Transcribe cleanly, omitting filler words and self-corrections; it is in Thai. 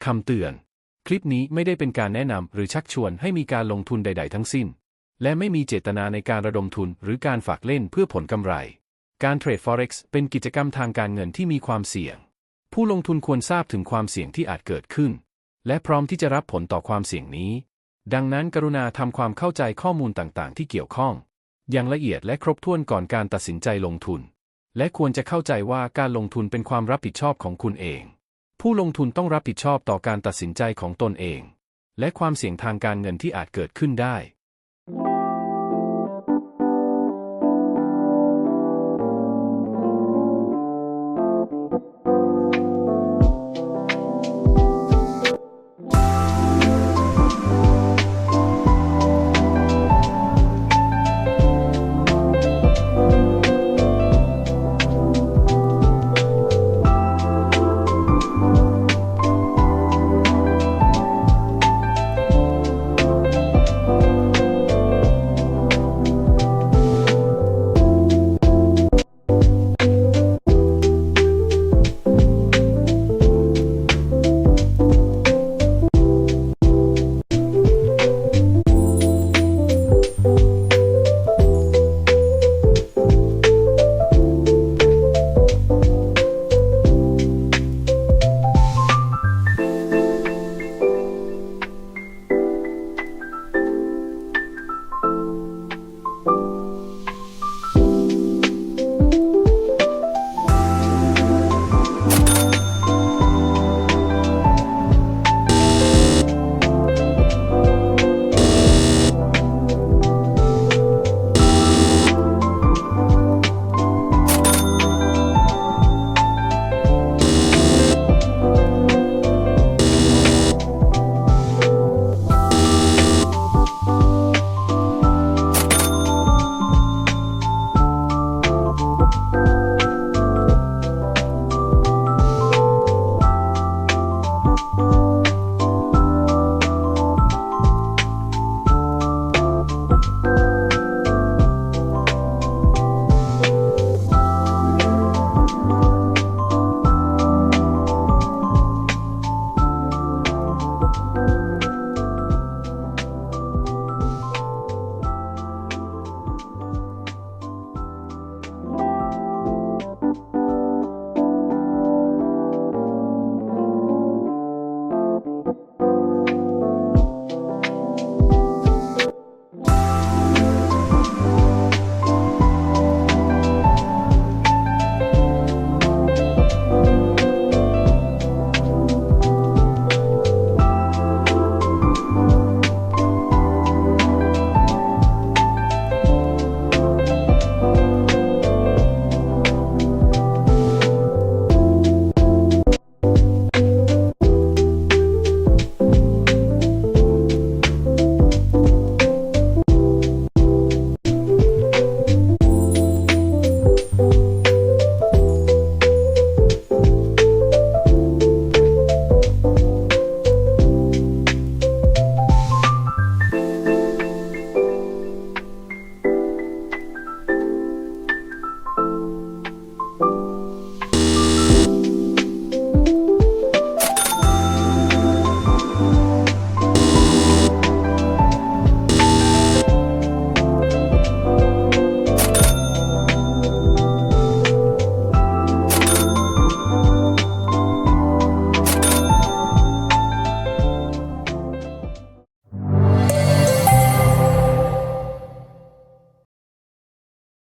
คำเตือนคลิปนี้ไม่ได้เป็นการแนะนำหรือชักชวนให้มีการลงทุนใดๆทั้งสิ้นและไม่มีเจตนาในการระดมทุนหรือการฝากเล่นเพื่อผลกำไรการเทรด Forex เป็นกิจกรรมทางการเงินที่มีความเสี่ยงผู้ลงทุนควรทราบถึงความเสี่ยงที่อาจเกิดขึ้นและพร้อมที่จะรับผลต่อความเสี่ยงนี้ดังนั้นกรุณาทำความเข้าใจข้อมูลต่างๆที่เกี่ยวข้องอย่างละเอียดและครบถ้วนก่อนการตัดสินใจลงทุนและควรจะเข้าใจว่าการลงทุนเป็นความรับผิดชอบของคุณเองผู้ลงทุนต้องรับผิดชอบต่อการตัดสินใจของตนเองและความเสี่ยงทางการเงินที่อาจเกิดขึ้นได้